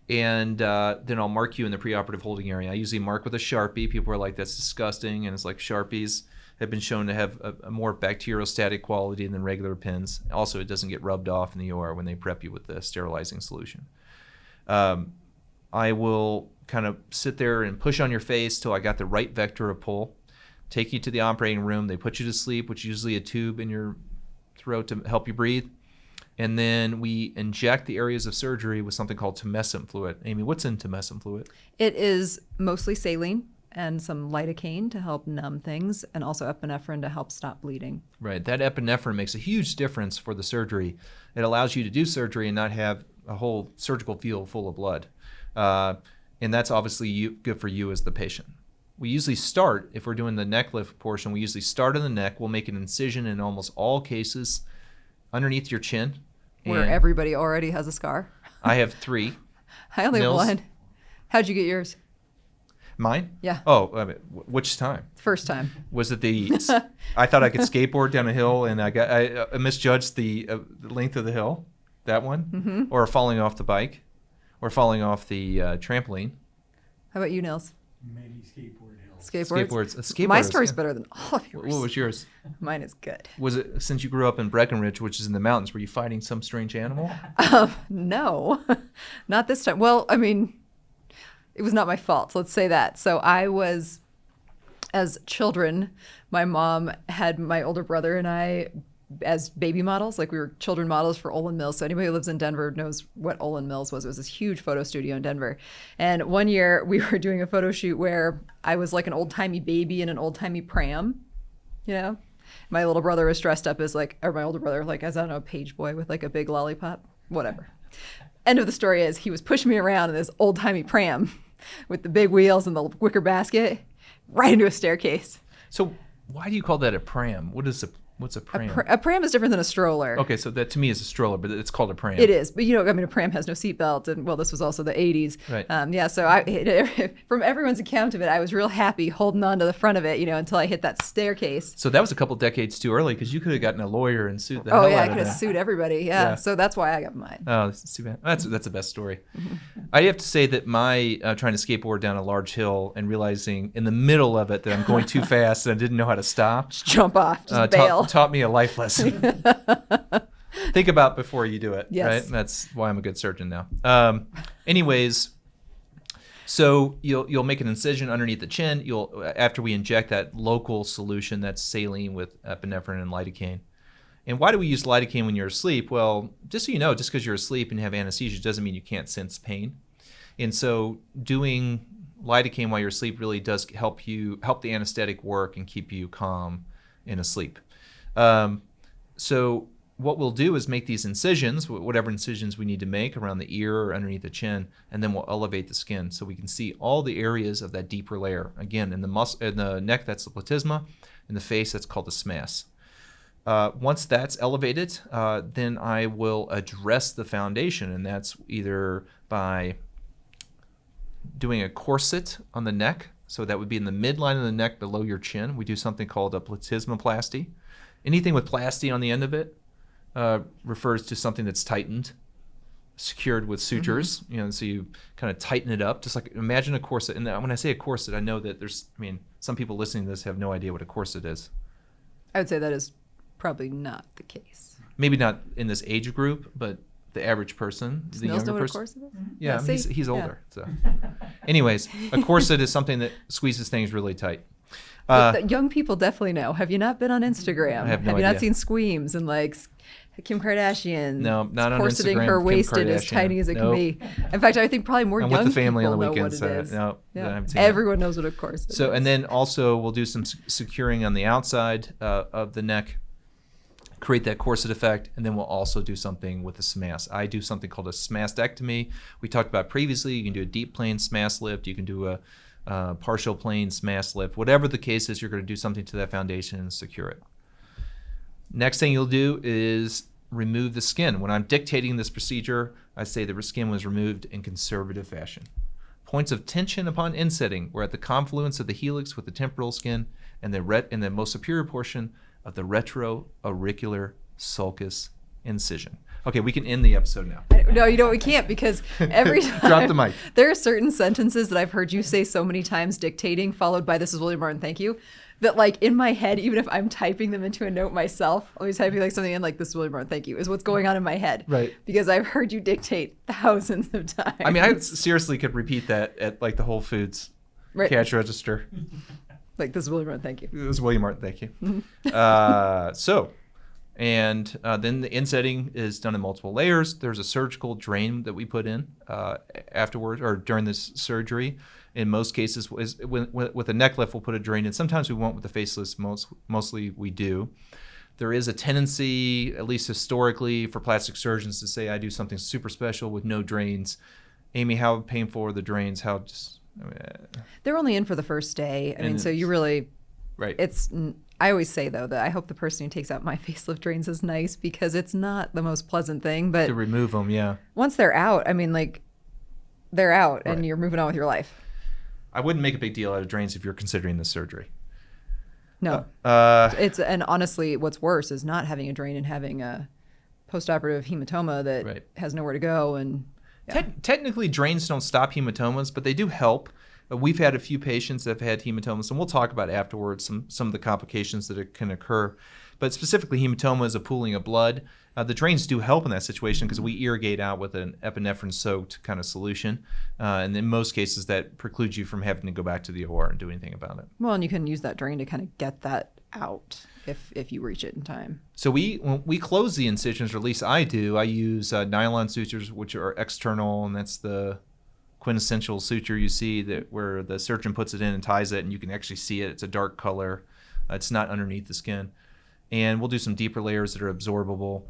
And then I'll mark you in the preoperative holding area. I usually mark with a Sharpie. People are like, that's disgusting. And it's like, Sharpies have been shown to have a more bacteriostatic quality than regular pens. Also, it doesn't get rubbed off in the OR when they prep you with the sterilizing solution. I will kind of sit there and push on your face till I got the right vector of pull, take you to the operating room. They put you to sleep, which is usually a tube in your throat to help you breathe. And then we inject the areas of surgery with something called tumescent fluid. Amy, what's in tumescent fluid? It is mostly saline. and some lidocaine to help numb things, and also epinephrine to help stop bleeding. Right. That epinephrine makes a huge difference for the surgery. It allows you to do surgery and not have a whole surgical field full of blood. And that's obviously good for you as the patient. We usually start, if we're doing the neck lift portion, we usually start in the neck. We'll make an incision in almost all cases underneath your chin. Where everybody already has a scar. I have 3. I only have 1. How'd you get yours? Mine? Yeah. Oh, I mean, which time? First time. Was it I thought I could skateboard down a hill and I misjudged the length of the hill? That one? Mm-hmm. Or falling off the bike? Or falling off the trampoline? How about you, Nils? Maybe skateboard hill. Skateboards? My story's better than all of yours. What was yours? Mine is good. Was it, since you grew up in Breckenridge, which is in the mountains, were you fighting some strange animal? No, not this time. Well, I mean, it was not my fault. Let's say that. So as children, my mom had my older brother and I as baby models. Like, we were children models for Olin Mills. So anybody who lives in Denver knows what Olin Mills was. It was this huge photo studio in Denver. And one year we were doing a photo shoot where I was like an old-timey baby in an old-timey pram, you know? My little brother was dressed up as my older brother, like, as, I don't know, a page boy with like a big lollipop, whatever. End of the story is he was pushing me around in this old-timey pram with the big wheels and the wicker basket right into a staircase. So why do you call that a pram? What's a pram? A pram is different than a stroller. Okay, so that to me is a stroller, but it's called a pram. It is, but a pram has no seatbelt, and well, this was also the 80s. Right. Yeah, so from everyone's account of it, I was real happy holding on to the front of it, until I hit that staircase. So that was a couple decades too early, because you could have gotten a lawyer and sued the hell Oh out yeah, I of could them. have sued everybody. Yeah, so that's why I got mine. Oh, that's too bad. That's the best story. I have to say that my trying to skateboard down a large hill and realizing in the middle of it that I'm going too fast and I didn't know how to stop. Just jump off, just bail. Taught me a life lesson. Think about before you do it. Yes. Right? That's why I'm a good surgeon now. Anyways, so you'll make an incision underneath the chin. After we inject that local solution, that's saline with epinephrine and lidocaine. And why do we use lidocaine when you're asleep? Well, just so you know, just because you're asleep and have anesthesia doesn't mean you can't sense pain. And so doing lidocaine while you're asleep really does help the anesthetic work and keep you calm and asleep. So what we'll do is make these incisions, whatever incisions we need to make around the ear or underneath the chin, and then we'll elevate the skin so we can see all the areas of that deeper layer. Again, in the neck, that's the platysma. In the face, that's called the SMAS. Once that's elevated, then I will address the foundation, and that's either by doing a corset on the neck. So that would be in the midline of the neck below your chin. We do something called a platysmoplasty. Anything with plasty on the end of it refers to something that's tightened, secured with sutures. Mm-hmm. So you kind of tighten it up, just like imagine a corset. And when I say a corset, I know that some people listening to this have no idea what a corset is. I would say that is probably not the case. Maybe not in this age group, but the average person, Does the Nils younger know what a person. corset is? Yeah, See? he's older. So, anyways, a corset is something that squeezes things really tight. The young people definitely know. Have you not been on Instagram? I have no you not idea. seen Squeams and like Kim Kardashian? No, not on corseting Instagram, her Kim waisted as Kardashian. tiny as it Nope. can be. In fact, I think probably more I'm young with the family people on the know weekends. what it is. No, I haven't seen Everyone knows what a corset So, is. and then also we'll do some securing on the outside of the neck, create that corset effect, and then we'll also do something with the SMAS. I do something called a SMAStectomy. We talked about previously. You can do a deep plane SMAS lift. You can do a partial plane SMAS lift. Whatever the case is, you're going to do something to that foundation and secure it. Next thing you'll do is remove the skin. When I'm dictating this procedure, I say the skin was removed in conservative fashion. Points of tension upon insetting were at the confluence of the helix with the temporal skin and the most superior portion of the retroauricular sulcus incision. Okay, we can end the episode now. No, we can't, because every time Drop the mic. There are certain sentences that I've heard you say so many times dictating, followed by "This is William Martin, thank you," that like in my head, even if I'm typing them into a note myself, I'll be typing like something in like "This is William Martin, thank you" is what's going on in my head. Right. Because I've heard you dictate thousands of times. I mean, I seriously could repeat that at like the Whole Foods Right. cash register. Like "This is William Martin, thank you." It was William Martin, thank you. So And then the insetting is done in multiple layers. There's a surgical drain that we put in afterwards or during this surgery. In most cases, with a neck lift, we'll put a drain in. Sometimes we won't with the facelift. Mostly we do. There is a tendency, at least historically, for plastic surgeons to say, I do something super special with no drains. Amy, how painful are the drains? They're only in for the first day. I mean, so you really, right. I always say, though, that I hope the person who takes out my facelift drains is nice because it's not the most pleasant thing. But to remove them, yeah. Once they're out, I mean, like, they're out and Right. you're moving on with your life. I wouldn't make a big deal out of drains if you're considering this surgery. No. And honestly, what's worse is not having a drain and having a postoperative hematoma that Right. has nowhere to go. And yeah. Technically, drains don't stop hematomas, but they do help. We've had a few patients that have had hematomas, and we'll talk about afterwards some of the complications that can occur. But specifically, hematoma is a pooling of blood. The drains do help in that situation because we irrigate out with an epinephrine-soaked kind of solution. And in most cases, that precludes you from having to go back to the OR and do anything about it. Well, and you can use that drain to kind of get that out if you reach it in time. So when we close the incisions, or at least I do, I use nylon sutures, which are external, and that's the quintessential suture you see where the surgeon puts it in and ties it, and you can actually see it. It's a dark color. It's not underneath the skin. And we'll do some deeper layers that are absorbable.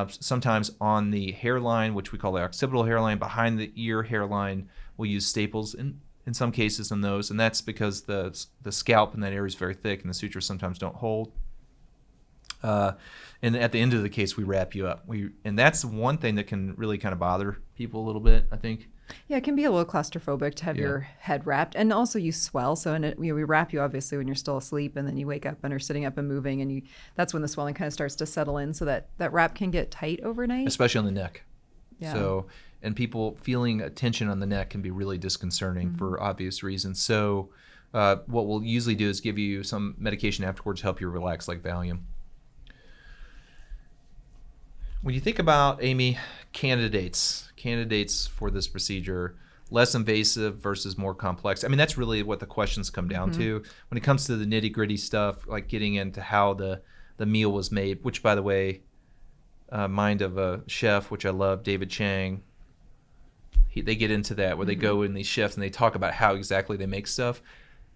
Sometimes on the hairline, which we call the occipital hairline, behind the ear hairline, we'll use staples in some cases on those, and that's because the scalp in that area is very thick and the sutures sometimes don't hold. And at the end of the case, we wrap you up. And that's one thing that can really kind of bother people a little bit, I think. Yeah, it can be a little claustrophobic to have your head wrapped, and also you swell. So we wrap you obviously when you're still asleep, and then you wake up and are sitting up and moving, and that's when the swelling kind of starts to settle in. So that wrap can get tight overnight, especially on the neck. Yeah. So, and people feeling a tension on the neck can be really disconcerting for obvious reasons. So, what we'll usually do is give you some medication afterwards to help you relax, like Valium. When you think about, Amy, candidates for this procedure, less invasive versus more complex, I mean, that's really what the questions come down to. When it comes to the nitty-gritty stuff, like getting into how the meal was made, which, by the way, mind of a chef, which I love, David Chang, they get into that, where they go in these chefs and they talk about how exactly they make stuff.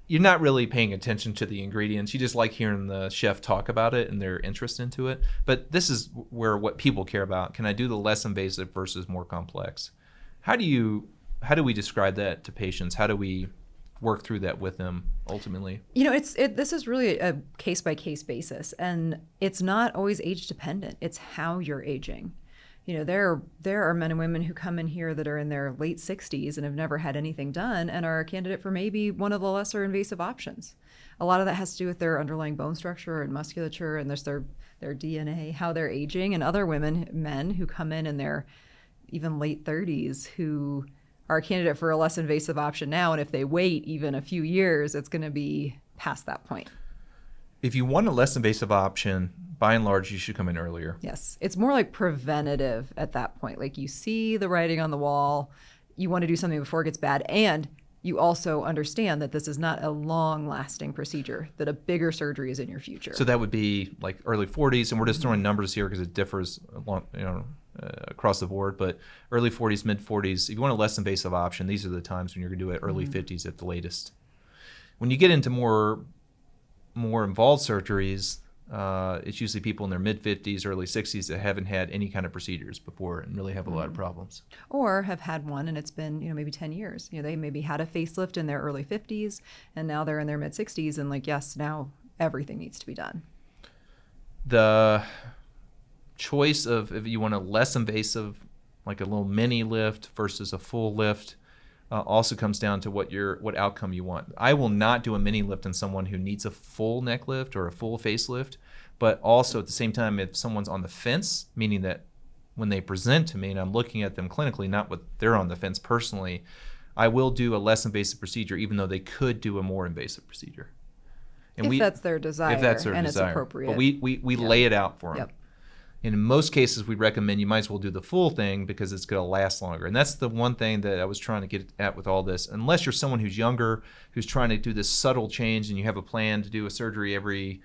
You're not really paying attention to the ingredients. You just like hearing the chef talk about it and their interest into it. But this is what people care about. Can I do the less invasive versus more complex? How do we describe that to patients? How do we work through that with them ultimately? You know, this is really a case-by-case basis, and it's not always age dependent. It's how you're aging. You know, there are men and women who come in here that are in their late 60s and have never had anything done and are a candidate for maybe one of the lesser invasive options. A lot of that has to do with their underlying bone structure and musculature, and there's their DNA, how they're aging, and other men who come in their even late 30s who are a candidate for a less invasive option now, and if they wait even a few years, it's going to be past that point. If you want a less invasive option, by and large, you should come in earlier. Yes. It's more like preventative at that point. Like, you see the writing on the wall, you want to do something before it gets bad, and you also understand that this is not a long-lasting procedure, that a bigger surgery is in your future. So that would be like early 40s, and we're just throwing numbers here because it differs across the board, but early 40s, mid 40s. If you want a less invasive option, these are the times when you're going to do it, early 50s at the latest. When you get into more involved surgeries, it's usually people in their mid 50s, early 60s that haven't had any kind of procedures before and really have a lot of problems. Or have had one and it's been, maybe 10 years. They maybe had a facelift in their early 50s and now they're in their mid 60s and yes, now everything needs to be done. The choice of if you want a less invasive, like a little mini lift versus a full lift, also comes down to what outcome you want. I will not do a mini lift in someone who needs a full neck lift or a full facelift, but also at the same time, if someone's on the fence, meaning that when they present to me and I'm looking at them clinically, not what they're on the fence personally, I will do a less invasive procedure, even though they could do a more invasive procedure. And that's their desire, it's appropriate. But we lay it out for them. Yep. In most cases, we recommend you might as well do the full thing because it's going to last longer. And that's the one thing that I was trying to get at with all this. Unless you're someone who's younger, who's trying to do this subtle change and you have a plan to do a surgery every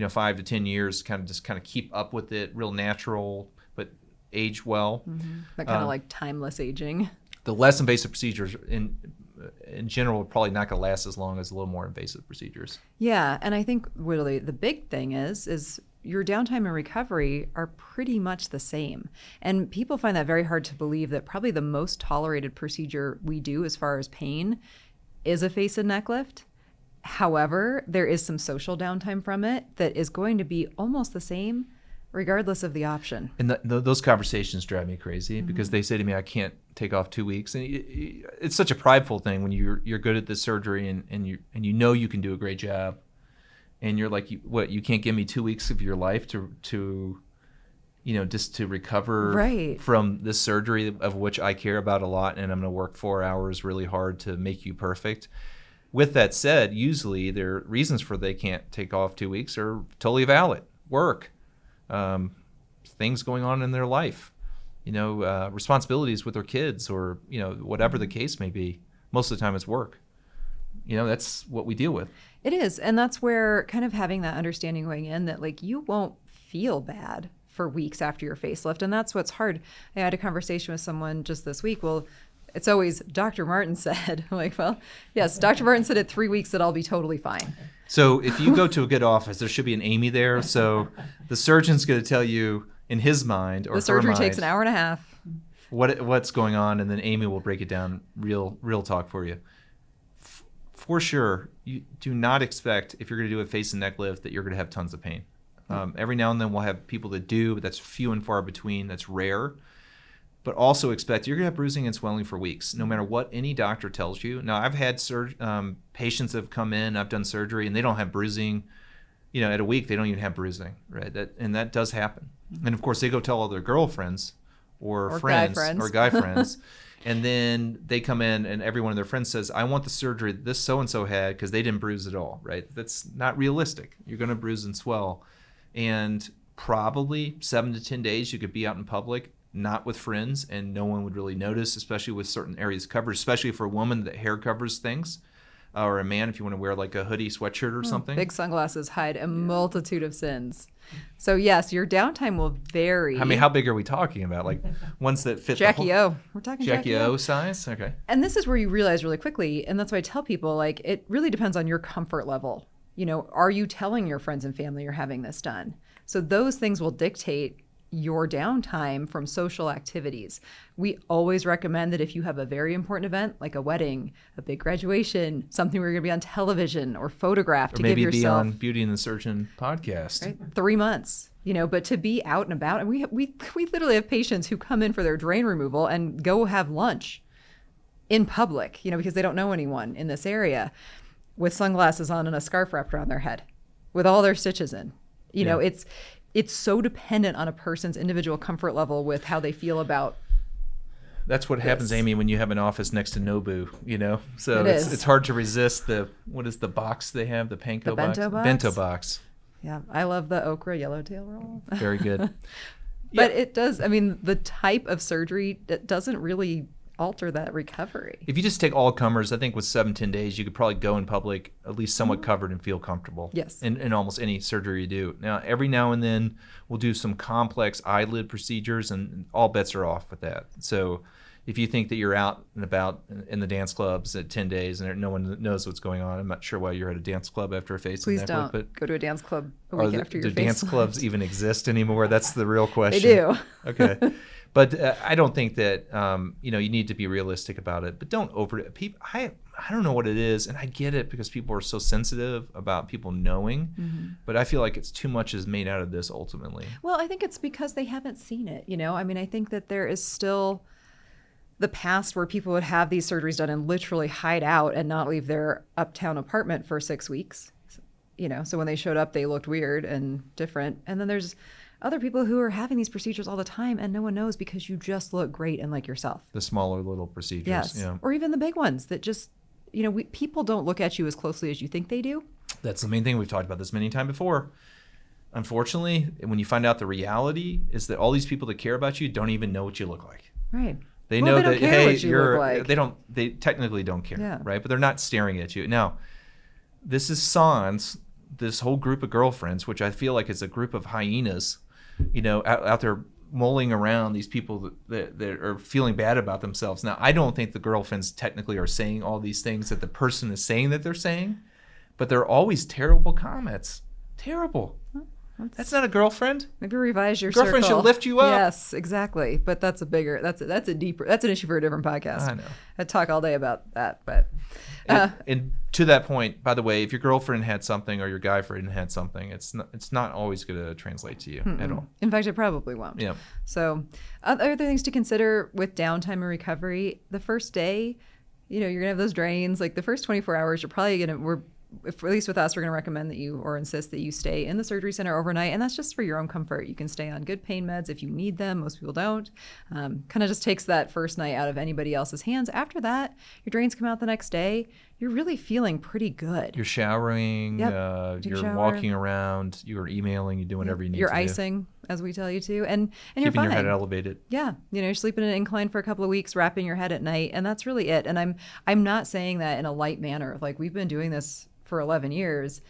5 to 10 years, kind of keep up with it, real natural, but age well. That kind of like timeless aging. The less invasive procedures in general are probably not going to last as long as a little more invasive procedures. Yeah, and I think really the big thing is your downtime and recovery are pretty much the same. And people find that very hard to believe that probably the most tolerated procedure we do as far as pain is a face and neck lift. However, there is some social downtime from it that is going to be almost the same regardless of the option. And those conversations drive me crazy because they say to me, I can't take off 2 weeks. And it's such a prideful thing when you're good at this surgery and you know you can do a great job. And you're like, you can't give me 2 weeks of your life to just to recover from this surgery of which I care about a lot, and I'm going to work 4 hours really hard to make you perfect. With that said, usually their reasons for they can't take off 2 weeks are totally valid. Work, things going on in their life, responsibilities with their kids, or whatever the case may be. Most of the time it's work. That's what we deal with. It is. And that's where kind of having that understanding going in that like you won't feel bad for weeks after your facelift. And that's what's hard. I had a conversation with someone just this week. Well, it's always Dr. Martin said. I'm like, well, yes, Dr. Martin said at 3 weeks that I'll be totally fine. So if you go to a good office, there should be an Amy there. So the surgeon's going to tell you in his mind or the surgery her mind, takes an hour and a half. What's going on, and then Amy will break it down real talk for you. For sure, you do not expect, if you're going to do a face and neck lift, that you're going to have tons of pain. Every now and then we'll have people that do, but that's few and far between. That's rare. But also expect you're going to have bruising and swelling for weeks, no matter what any doctor tells you. Now, I've had patients that have come in, I've done surgery, and they don't have bruising. At a week, they don't even have bruising, right? That does happen. And, of course, they go tell all their girlfriends or friends or guy friends. And then they come in and every one of their friends says, I want the surgery this so-and-so had because they didn't bruise at all, right? That's not realistic. You're going to bruise and swell. And probably 7 to 10 days you could be out in public, not with friends, and no one would really notice, especially with certain areas covered, especially for a woman that hair covers things, or a man if you want to wear like a hoodie sweatshirt or something. Big sunglasses hide a multitude of sins. So yes, your downtime will vary. I mean, how big are we talking about? Like ones that fit Jackie O. We're talking Jackie O size? Okay. And this is where you realize really quickly, and that's why I tell people, like, it really depends on your comfort level. Are you telling your friends and family you're having this done? So those things will dictate your downtime from social activities. We always recommend that if you have a very important event, like a wedding, a big graduation, something where you're going to be on television or photographed, or to maybe give yourself, be on Beauty and the Surgeon podcast. Right? 3 months, but to be out and about. And we literally have patients who come in for their drain removal and go have lunch in public, because they don't know anyone in this area, with sunglasses on and a scarf wrapped around their head with all their stitches in. It's so dependent on a person's individual comfort level with how they feel about. That's what happens, Amy, when you have an office next to Nobu, So it's hard to resist what is the box they have, the panko box? Bento box. Yeah, I love the okra yellowtail roll. Very good. But it does, the type of surgery, it doesn't really alter that recovery. If you just take all comers, I think with 7-10 days, you could probably go in public at least somewhat covered and feel comfortable. Yes. In almost any surgery you do. Now, every now and then, we'll do some complex eyelid procedures, and all bets are off with that. So if you think that you're out and about in the dance clubs at 10 days and no one knows what's going on, I'm not sure why you're at a dance club after a face and neck lift. Please don't go to a dance club a week after your face. Do dance clubs even exist anymore? That's the real question. They do. Okay. But I don't think that you need to be realistic about it. But don't people. I don't know what it is, and I get it because people are so sensitive about people knowing. Mm-hmm. But I feel like it's too much is made out of this ultimately. Well, I think it's because they haven't seen it. I think that there is still the past where people would have these surgeries done and literally hide out and not leave their uptown apartment for 6 weeks. So when they showed up, they looked weird and different. And then there's other people who are having these procedures all the time and no one knows because you just look great and like yourself. The smaller little procedures. Yes. Yeah. Or even the big ones that just, people don't look at you as closely as you think they do. That's the main thing. We've talked about this many times before. Unfortunately, when you find out the reality is that all these people that care about you don't even know what you look like. Right. They know that, hey, look like. They technically don't care, Yeah. right? But they're not staring at you. Now, this is sans this whole group of girlfriends, which I feel like is a group of hyenas, out there mulling around these people that are feeling bad about themselves. Now, I don't think the girlfriends technically are saying all these things that the person is saying that they're saying, but they're always terrible comments. Terrible. That's not a girlfriend. Maybe revise your girlfriend circle. should lift you up. Yes, exactly. But that's a deeper, that's an issue for a different podcast. I know. I'd talk all day about that, but. And to that point, by the way, if your girlfriend had something or your guy friend had something, it's not always going to translate to you at all. In fact, it probably won't. Yeah. So other things to consider with downtime and recovery, the first day, you're going to have those drains. Like the first 24 hours, you're probably going to, at least with us, we're going to recommend that you or insist that you stay in the surgery center overnight. And that's just for your own comfort. You can stay on good pain meds if you need them. Most people don't. Kind of just takes that first night out of anybody else's hands. After that, your drains come out the next day. You're really feeling pretty good. You're showering, you're walking around, you're emailing, you're doing whatever you need to do. You're icing, as we tell you to, and you're keeping fine. your head elevated. Yeah, you're sleeping in an incline for a couple of weeks, wrapping your head at night, and that's really it. And I'm not saying that in a light manner. Like, we've been doing this for 11 years.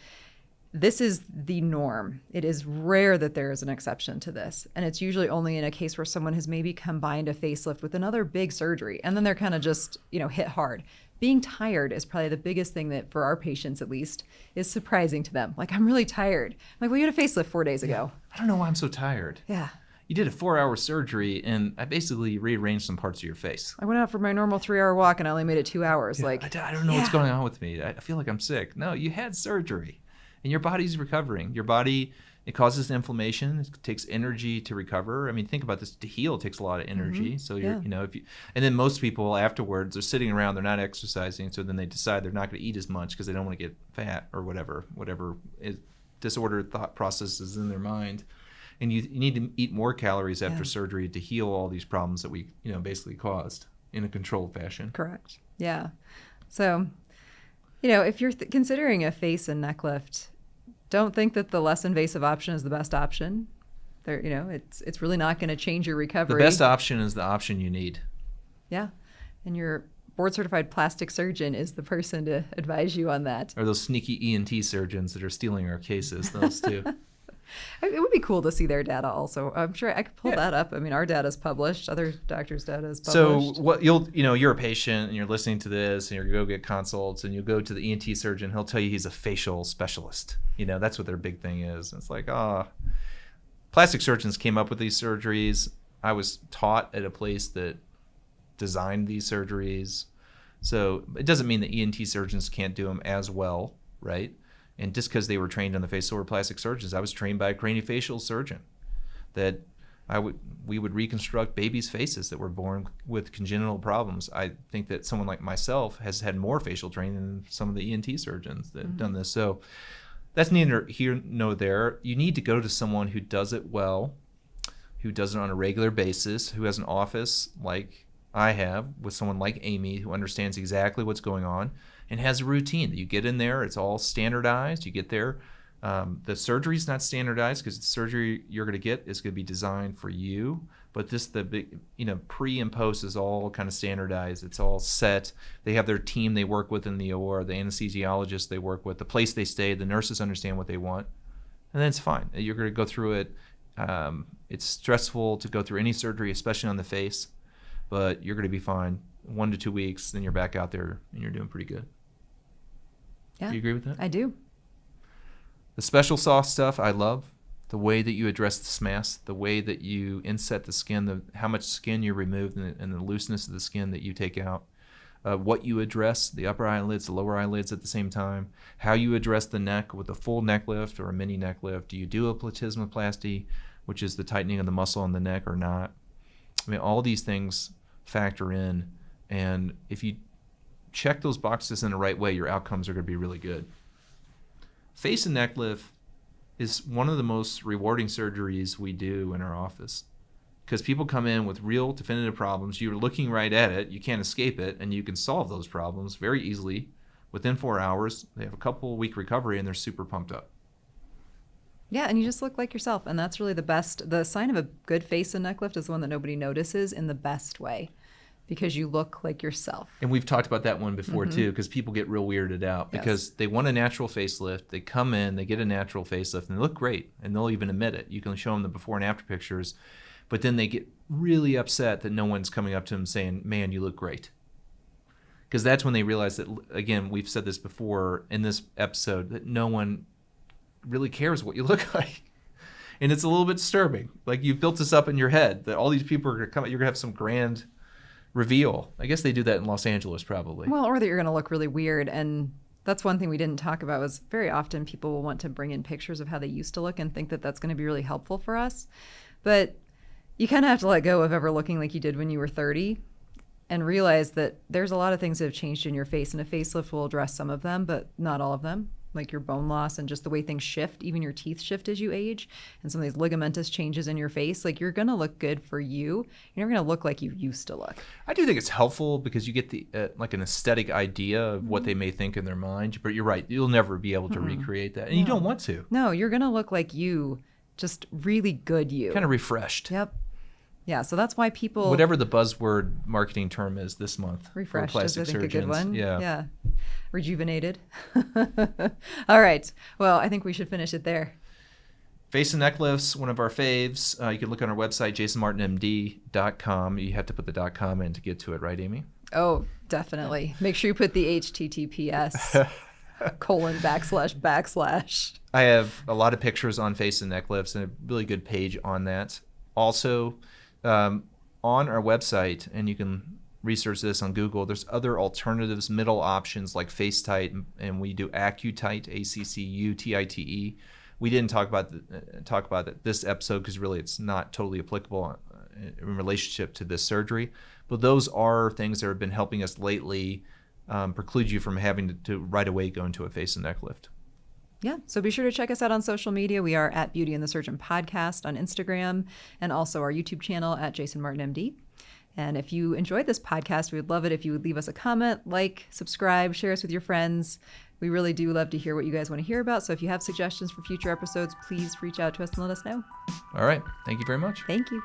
This is the norm. It is rare that there is an exception to this. And it's usually only in a case where someone has maybe combined a facelift with another big surgery, and then they're kind of just, hit hard. Being tired is probably the biggest thing that, for our patients at least, is surprising to them. Like, I'm really tired. I'm like, well, you had a facelift 4 days ago. I don't know why I'm so tired. Yeah. You did a 4-hour surgery, and I basically rearranged some parts of your face. I went out for my normal 3-hour walk, and I only made it 2 hours. Yeah, I don't know what's going on with me. I feel like I'm sick. No, you had surgery, and your body's recovering. Your body, it causes inflammation. It takes energy to recover. I mean, think about this. To heal takes a lot of energy. Mm-hmm. So and then most people afterwards are sitting around. They're not exercising. So then they decide they're not going to eat as much because they don't want to get fat or whatever disordered thought processes in their mind. And you need to eat more calories after surgery to heal all these problems that we, basically caused in a controlled fashion. Correct. Yeah. So, if you're considering a face and neck lift, don't think that the less invasive option is the best option. There, it's really not going to change your recovery. The best option is the option you need. Yeah. And your board-certified plastic surgeon is the person to advise you on that. Or those sneaky ENT surgeons that are stealing our cases, those two. It would be cool to see their data also. I'm sure I could pull that up. I mean, our data is published. Other doctors' data is published. So what you're a patient and you're listening to this and you go get consults and you go to the ENT surgeon. He'll tell you he's a facial specialist. That's what their big thing is. It's like, plastic surgeons came up with these surgeries. I was taught at a place that designed these surgeries. So it doesn't mean that ENT surgeons can't do them as well, right? And just because they were trained on the face or plastic surgeons, I was trained by a craniofacial surgeon that we would reconstruct babies' faces that were born with congenital problems. I think that someone like myself has had more facial training than some of the ENT surgeons that have done this. So that's neither here nor there. You need to go to someone who does it well, who does it on a regular basis, who has an office like I have with someone like Amy who understands exactly what's going on and has a routine that you get in there. It's all standardized. You get there. The surgery is not standardized because the surgery you're going to get is going to be designed for you. But the big, pre and post is all kind of standardized. It's all set. They have their team they work with in the OR, the anesthesiologist they work with, the place they stay. The nurses understand what they want, and then it's fine. You're going to go through it. It's stressful to go through any surgery, especially on the face, but you're going to be fine. 1 to 2 weeks, then you're back out there and you're doing pretty good. Yeah. Do you agree with that? I do. The special sauce stuff I love. The way that you address the SMAS, the way that you inset the skin, how much skin you remove and the looseness of the skin that you take out. What you address, the upper eyelids, the lower eyelids at the same time. How you address the neck with a full neck lift or a mini neck lift. Do you do a platysmoplasty, which is the tightening of the muscle on the neck, or not? I mean, all these things factor in. And if you check those boxes in the right way, your outcomes are going to be really good. Face and neck lift is one of the most rewarding surgeries we do in our office because people come in with real definitive problems. You're looking right at it. You can't escape it, and you can solve those problems very easily. Within 4 hours, they have a couple-week recovery, and they're super pumped up. Yeah, and you just look like yourself, and that's really the best. The sign of a good face and neck lift is the one that nobody notices in the best way. because you look like yourself. And we've talked about that one before too, because people get real weirded out because they want a natural facelift. They come in, they get a natural facelift, and they look great, and they'll even admit it. You can show them the before and after pictures, but then they get really upset that no one's coming up to them saying, "Man, you look great." Because that's when they realize that, again, we've said this before in this episode, that no one really cares what you look like. And it's a little bit disturbing. Like, you've built this up in your head that all these people are going to come, you're going to have some grand reveal. I guess they do that in Los Angeles probably. Well, or that you're going to look really weird. And that's one thing we didn't talk about was very often people will want to bring in pictures of how they used to look and think that that's going to be really helpful for us. But you kind of have to let go of ever looking like you did when you were 30 and realize that there's a lot of things that have changed in your face, and a facelift will address some of them, but not all of them. Like your bone loss and just the way things shift, even your teeth shift as you age, and some of these ligamentous changes in your face. Like, you're going to look good for you. You're never going to look like you used to look. I do think it's helpful because you get the like an aesthetic idea of what they may think in their mind. But you're right, you'll never be able to recreate that, and you don't want to. No, you're going to look like you, just really good you. Kind of refreshed. Yep. Yeah, so that's why people... Whatever the buzzword marketing term is this month. Refreshed for is, plastic I think, surgeons. a good one. Yeah. Rejuvenated. All right. Well, I think we should finish it there. Face and neck lifts, one of our faves. You can look on our website, jasonmartinmd.com. You have to put the .com in to get to it, right, Amy? Oh, definitely. Make sure you put the HTTPS ://. I have a lot of pictures on face and neck lifts and a really good page on that. Also, on our website, and you can research this on Google, there's other alternatives, middle options like FaceTite, and we do AccuTite, ACCUTITE. We didn't talk about this episode because really it's not totally applicable in relationship to this surgery. But those are things that have been helping us lately preclude you from having to right away go into a face and neck lift. Yeah, so be sure to check us out on social media. We are at Beauty and the Surgeon Podcast on Instagram, and also our YouTube channel at Jason Martin MD. And if you enjoyed this podcast, we would love it if you would leave us a comment, like, subscribe, share us with your friends. We really do love to hear what you guys want to hear about. So if you have suggestions for future episodes, please reach out to us and let us know. All right. Thank you very much. Thank you.